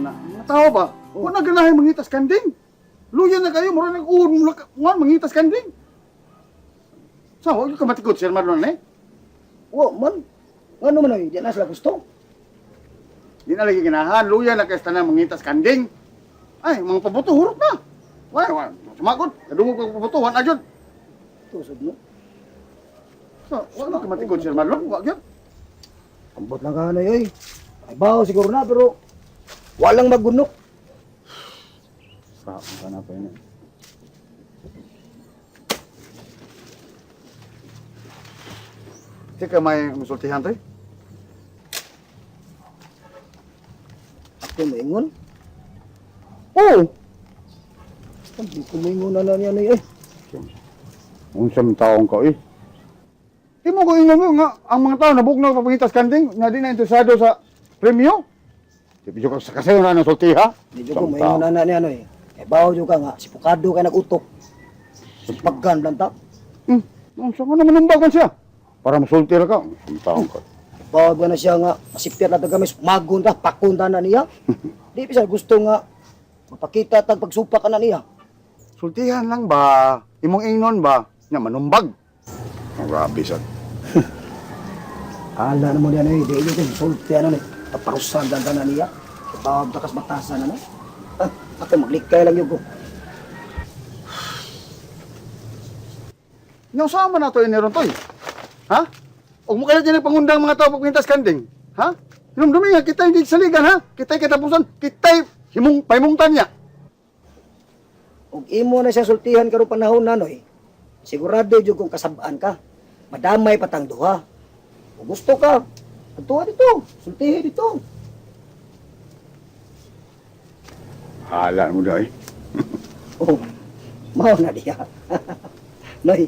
ana. Tao ba? Kung naganahay mangitas kanding. Luya na kayo, mura nag-uod mo mangitas kanding. So, huwag ka matikot, Sir Marlon, eh? Wo, man. Ano man oy, di na sila gusto. Di na lagi ginahan, luya na kayo na mangitas kanding. Ay, mga pabuto, hurot na. Wala, sumakot. Kadungog ka pabutuhan, ajod. Tusod no. So, huwag ka matikot, Sir Marlon, huwag yun. Ambot lang ka na oy. Ay bawo siguro na pero walang magunok. Saan ka na pa yun, eh? Di ka may musultihan to, eh? Ako maingon. Oh. Hindi ko maingon na niya na eh. Unsang taong ka, eh? Di mo ko ingon mo nga, ang mga tao nabugnaw papangitas kanding, na di na interesado sa premyo. Di ka sa kasayo na ng sultiha. Hindi ko maingon na niya eh. Ay bawo juga nga si Pukado kay nagutok. Paggan lang ta. Unsang ka naman numbagan siya? Para masultira ka, unsang taong ka. Bawo ba na siya nga masipir na kami magun ta pakun ta na niya. Di bisa gusto nga mapakita tag pagsupa ka na niya. Sultihan lang ba? Imong ingnon ba? Nga manumbag. Grabe sad. Ala naman yan eh. Di yun sulti ano eh. Paparusan dan na niya. Tawag takas batasan na ako maglikay lang yung ko. Nausama na to iniron to, eh. Ha? Huwag mo kayo din pangundang mga tao pagpintas kanding. Ha? Hinumdumi nga, kita hindi saligan, ha? Kita'y katapusan, kita'y paimungtan niya. Ug imo na siya sultihan karon panahon na noy. Sigurado jud kung kasabaan ka. Madamay patang duha. Kung gusto ka, adtuha dito, sultihin dito. Hala mo daw, eh. Oh, mao na diya. Noy,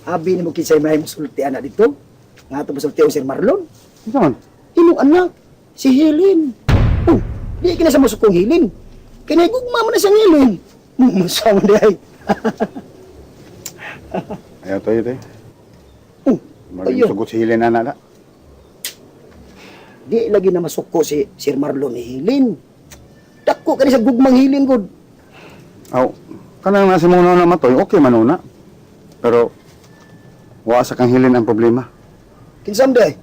abi ni mo kisay may sultihan na dito. Nga to sultihan si Marlon. Ito man. Imong anak, si Helen. Oh, di kina sa masukong Helen. Kinagugma mo na siyang Helen. Masama di ay. Ayaw to, ito, eh. Oh, Maging ayun. sugot si Helen na na. Di lagi na masuko si Sir Marlon ni Helen. Dako ka sa gugmang Helen gud. Aw, kanang nasa muna na matoy, okay manuna. Pero, wa sa kang Helen ang problema. Kinsam day.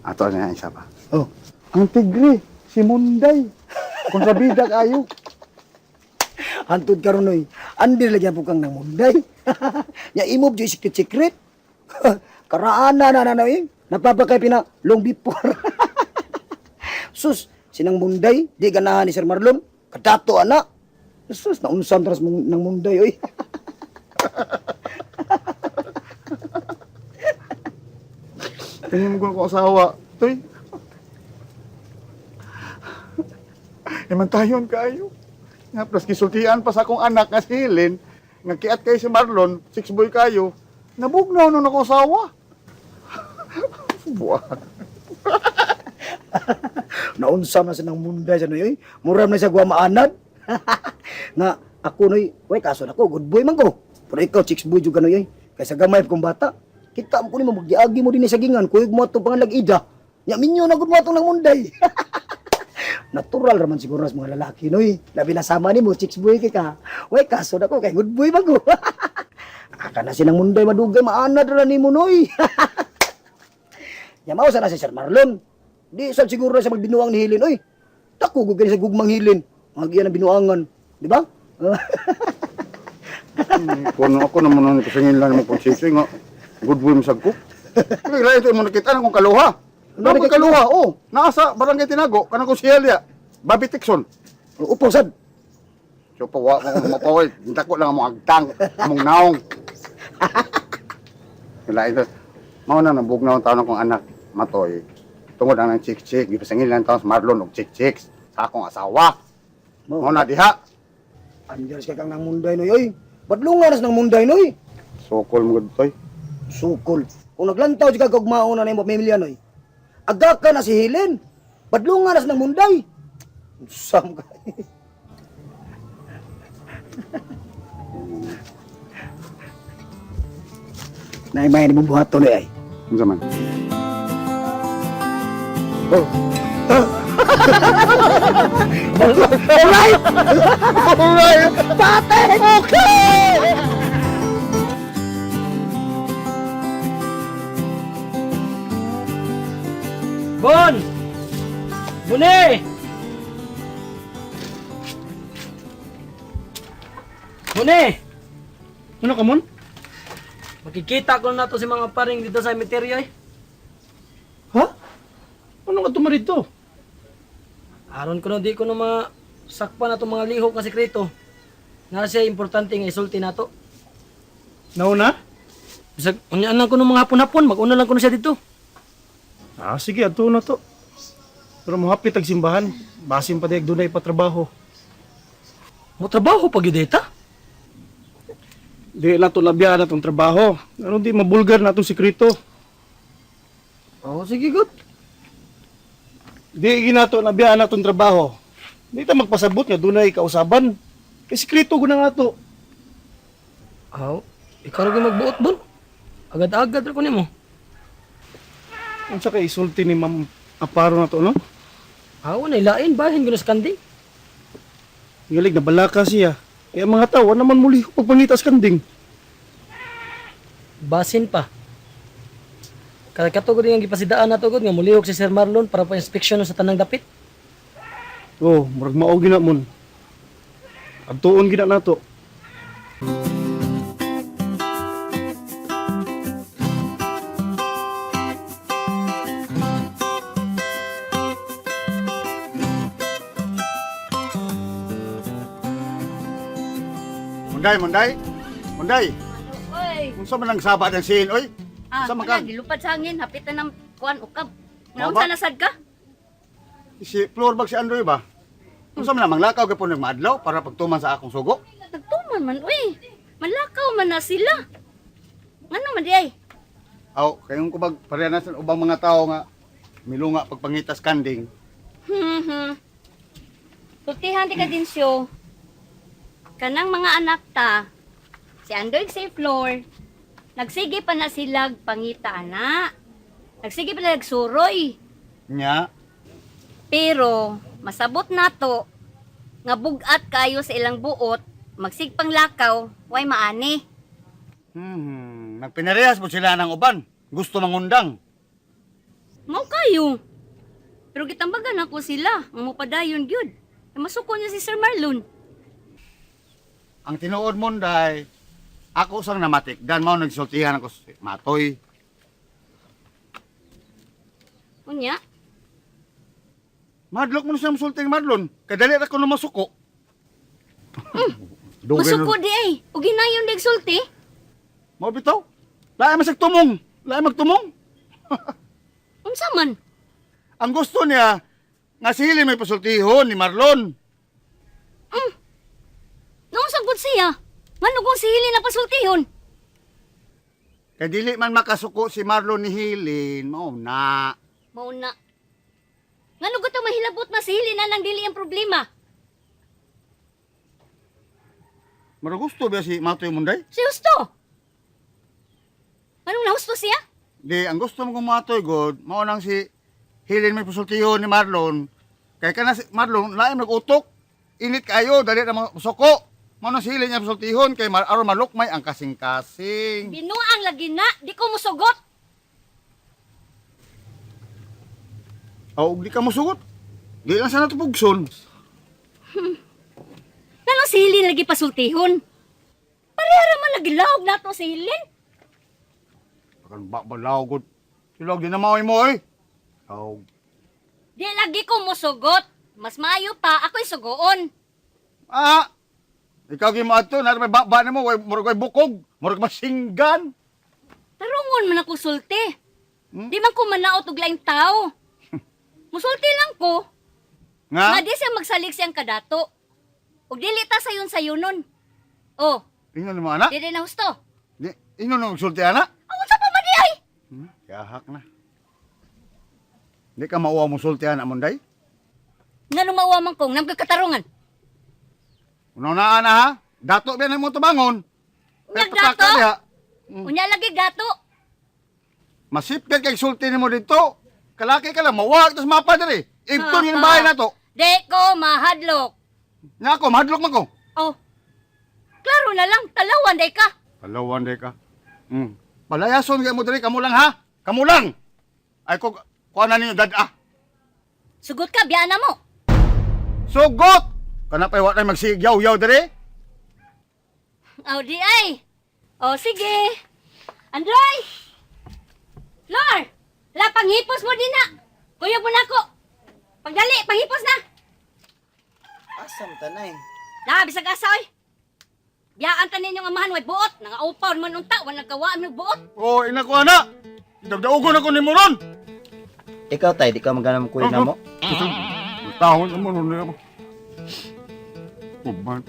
Ato na isa pa. Oh, Ang tigre, si Munday. Kontrabida kayo. hantud karon oy. Andi lagyan po kang namunday. Ya imob jo secret. Karaana na oy. Napapakay pina long before. Sus, sinang munday, di ganahan ni Sir Marlon. Kadato ana. Sus, naunsam teras nang munday oy. Tingin mo ko asawa. Toy. Imantayon kayo. Nga, plus kisultian pa sa akong anak nga si Helen, nga kiat kayo si Marlon, 6 boy kayo, nabugnaw nung ako asawa. Buwan. Naunsam na sinang munday sa noy. Muram na sa gwa maanad. Nga ako noy, way kaso nako, good boy man ko. Pero ikaw chicks boy juga noy. Kaysa gamay kong bata. Kita mo kunin mo magiagi mo din sa gingan, kuig mo ato pangalag ida. Nya minyo na gud mo atong nang munday. Natural raman siguro sa mga lalaki noy. Labi na sama ni mo chicks boy kay ka. Way kaso nako kay good boy man ko. Aka na sinang munday madugay maanad ra nimo noy. Nya mao sa na si Sir Marlon. Di sad siguro sa magbinuang ni Helen oy. Dako gud kani sa gugmang Helen. Magiya na binuangan, di ba? Kung ako naman ang pasingin lang mo kung sisi nga, good boy masag ko. Kaya ito mo nakita na kong kaluha. Ano kong kaluha? Oh, nasa barangay Tinago, kanang ko si Helia, Bobby Tikson. Upo sad. So, pawa ko mapaway, hindi ko lang mo agtang, among naong. Kaya ito, mauna nabugnaw ang taon akong anak, matoy. Tungod ang chik-chik, gipasangin lang taon sa Marlon og chik-chik sa akong asawa. Mauna diha. Andiyan ka kang nang munday noy oy. Badlungan nas nang munday noy. Sokol mo toy. Sukol. Kung naglantaw si kagugmao na nimo pamilya noy. Aga ka na si Helen. Badlungan nas nang munday. Sam ka. Naimay ni mo buhaton ay. Unsa man? Alright! Alright! Patek! Okay! Bon! Bune! Bune! Ano ka mon? Makikita ko na to si mga paring dito sa cemetery eh. Ha? Ano ka tuma dito? Aron ko na di ko na masakpan na itong mga lihok na sekreto. Nga siya importante nga isulti na to. Nauna? Bisag, unyaan lang ko ng mga hapon-hapon, mag-una lang ko na siya dito. Ah, sige, ato na to. Pero mohapit ang simbahan. Basin pa diyag dunay patrabaho. Mo trabaho pag yudeta? Di na to labya na tong trabaho. Ano di mabulgar na tong sekreto. Oo, sige good. Di ginato labya na tong trabaho. Di ta magpasabot nga dunay kausaban. Kay sekreto ko na nga to. Aw, ikaw rin magbuot bon. Agad-agad rin ko nimo. Unsa kay isulti ni Ma'am Aparo na to, no? Aw, nailain bahin ko na sa kanding. Ngalig na balaka siya. Kaya mga tao, naman muli ko pagpangitas kanding. Basin pa. Katugod yung gipasidaan na tugod nga mulihok si Sir Marlon para pa inspeksyon sa tanang dapit. Oh, murag mao gina mon. Adtuon gina nato. Munday! Munday! Oy, Unsa man ang saba ng siin, oy? ah, Sa wala, makan? gilupad sa hangin, hapit na ng kuan ukab. Mao Naunsa ba? nasad ka? Si Florbag si Andoy ba? Unsa man ang lakaw gyapon nagmaadlaw para pagtuman sa akong sugo? Nagtuman man, uy. Manlakaw man na sila. Ngano man di ay? Aw, kayong kubag pareha na sa ubang mga tao nga milunga pagpangitas kanding. Tutihan ti ka din siyo. Kanang mga anak ta, si Andoy sa floor, nagsige pa na silag pangita ana. Nagsige pa na nagsuroy. Nya, Pero, masabot na to, nga bugat kayo sa ilang buot, magsigpang lakaw, way maani. nagpinarehas po sila ng uban. Gusto mangundang. Mao kayo. Pero gitambagan ako sila, ang mupadayon gyud. E masuko niya si Sir Marlon. Ang tinuod mo day, ako sang namatik, dan mao nagsultihan ako si Matoy. Unya, Madlok mo na siya musulting Marlon. Kadali ra ko na masuko. Dugay masuko di ay. O ginayon di sulti. Mao bitaw. Laay masagtumong. Laay magtumong. Unsa man? Ang gusto niya, nga sili may pasultihon ni Marlon. Noong sagod siya, ngano kung sihili na pasultihon? Kaya dili man makasuko si Marlon ni Hilin, mao na. Mauna. Ngano ko mahilabot na sihili na lang dili ang problema? Mara gusto ba si Matoy Munday? Si Justo. Anong nahusto siya? Di, ang gusto mo kong Matoy God, mao nang si Hilin may pasultihon ni Marlon. Kaya ka na si Marlon, laay mag-utok. Init kayo, dali na masuko. Mao nang si Hilin niya pasultihon, kay aron malukmay ang kasing-kasing. Binuang lagi na, di ko musugot. Aw, di ka musugot. Di lang sana tupugson. Ngano sihili lagi pasultihon? Parehara man lagi lawag na to sihilin. Akan balaw God. Silog din na mao mo eh. Aw, Di lagi ko musugot. Mas maayo pa, ako'y sugoon. ah! Ikaw gi mo adto, na may baba na mo, murag may bukog, murag masinggan. Tarungon man ako sulti. Hmm? Di man ko manaot og laing tao. Musulti lang ko. Nga? Nga di siya magsalik siyang kadato. Ug dili ta sayon sayunon. Oh, Ingon mo anak? dili na husto. Di, ingon nung sulti anak? Awan sa pamadi ay. Yahak na. Di ka mauwa mo sulti anak mo day? Nga lumawa man kong nagkakatarungan. Una na ha? Dato ba na mo tubangon? Unyag Pataka dato? diha. Unya lagi gato. Masipkat kay sulti ni mo dito. Kalaki ka lang, mawag, tapos mapa diri. Ibton yung bahay na to. Di ko mahadlok. Nga ako, mahadlok man ko. Oh, klaro na lang, talawan day ka. Palawan day ka. Palayason kayo mo diri, kamu lang ha? Kamu lang! Ay ko, kuha na ninyo dad Sugot ka, biyana mo. Sugot! Kana pa iwat na magsigyaw-yaw diri? Oh, di ay. Oh, sige. Andoy! Flor! Hala, panghipos mo din na. Kuyog mo na ako. Pagdali, panghipos na. Asam tanay. La, bisag asoy. Biyaan ta ninyong amahan, way buot. Nangaupaw man unta, wala nagkawaan mo buot. Oh, ina ko ana. Dagdaugon ako nimo ron. Ikaw tay, di ka magana mo kuya na mo. Tahon mo ron niya. Kuban.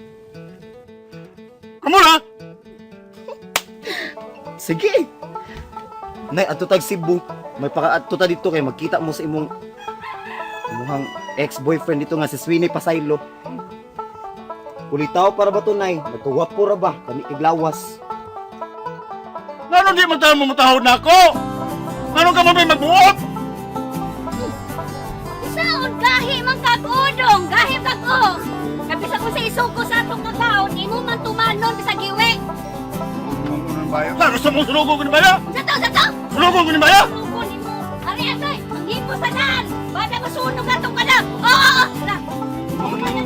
Kamu na. Sige. Nay, ato tag Cebu. May paka-ato ta dito kay magkita mo sa imong ex-boyfriend dito nga si Sweeney Pasaylo. Kulitaw para ba to, Nay? Nagkagwapo ra ba? Kami iglawas. Ngano di man tayo mamutahod na ako? Ngano ka mo may magbuot? Isaon, gahi man kag-udong, gahi kag-o. Kabisa ko sa isuko sa atong kakaon, imo man tumanon bisag iwi. Klaro sa mong sulugo ko ni Baya? Sa to! Sulugo ko ni Baya? Suko ni mo. Ari asoy, manghipos sa daan. Bada masunog atong kalam. Oo! Hala.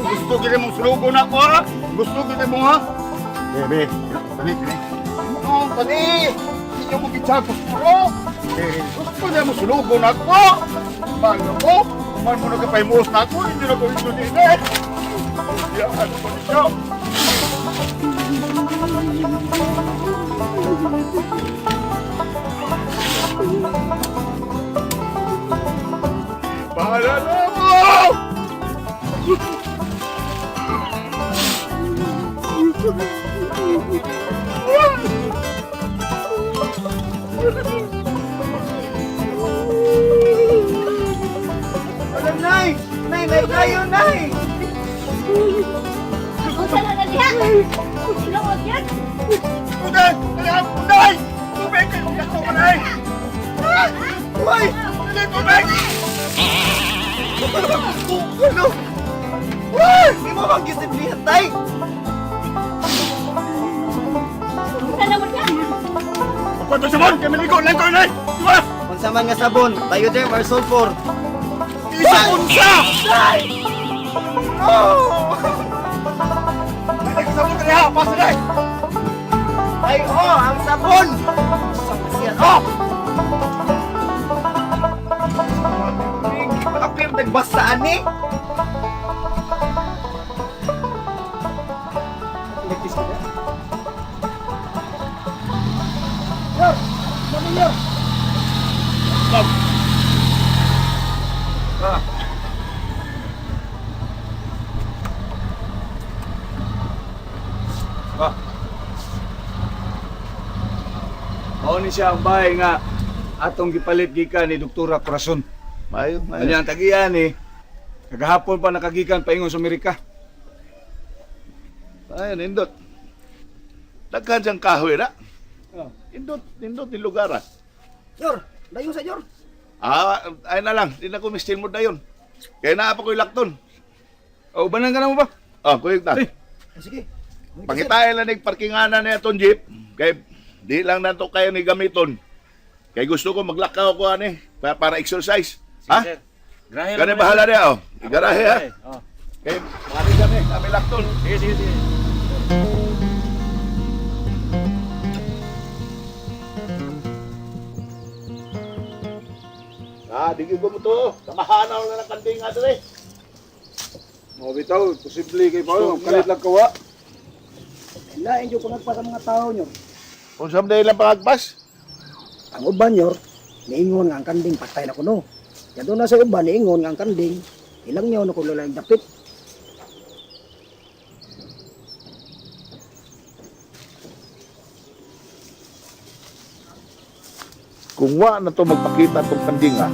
Gusto kita mong sulugo na ako ha? Gusto kita mo ha? Bebe, tani. Oh, tani! Hindi mo kitsa ko puro. Gusto niya mo sulugo na ako. Bago ko, kuman mo na kapaymuos na ako, hindi na ko ito din eh. Ano ko niyo? Bahala na mo! Alam, Nay! Nay, may kayo, Nay! Ako sa lalaliha. Sinuod yan. Uday! Uday! Tubig! Uday! Uy! Uday! Tubig! Ano? Uy! Di mo mag-isiblihan, Tay! Sa naman yan. Pagpunta sa mon! Kaya maligo lang ko yun! Diba? Kung saman nga sabon, Bioderm or sulfur. Isa unsa! No! Hindi ka sa mo kaya! Pasa na! Ay, oh! Ang sabon! Siyan, oh! Apir nagbasaan eh! Mao ni siya ang bahay nga atong gipalit gikan ni Doktora Corazon. Mayo, Kanyang tagiyan ni kagahapon pa nakagikan paingon sa Amerika. Ayun, indot. Daghan siyang kahoy na. Oh. Indot ni lugar ah. Yor! Dayo sa Yor! Ay na lang, di na ko mistin mo dayon. Kaya naa pa ko'y lakton. O banan ka na mo ba? Oh, kuyog na. Ay. Sige. Pakitain lang ni parkinganan na itong jeep. Kaya di lang na to kayo ni gamiton. Kaya gusto ko maglakaw ko ani para exercise. Ha? Grahe Kani bahala niya oh. Igarahe ha. Oh. Kaya mali kami lakton. Sige, sige, sige. Digig mo to. Kamahanaw na ng kanding nga dali. Mo bitaw, posible kay Paulo, kalit lang kawa. Lain dyo kung nagpa sa mga tao nyo. Kung someday lang pangagpas. Ang uban Yor, niingon nga ang kanding patay na kuno. Yan doon na sa uban, niingon nga ang kanding. Ilang nyo na kulo lang dapit. Kung wa na to magpakita tong kanding ha.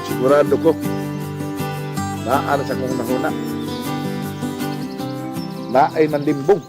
Sigurado ko naan sa kong nahuna. Naay ng limbong.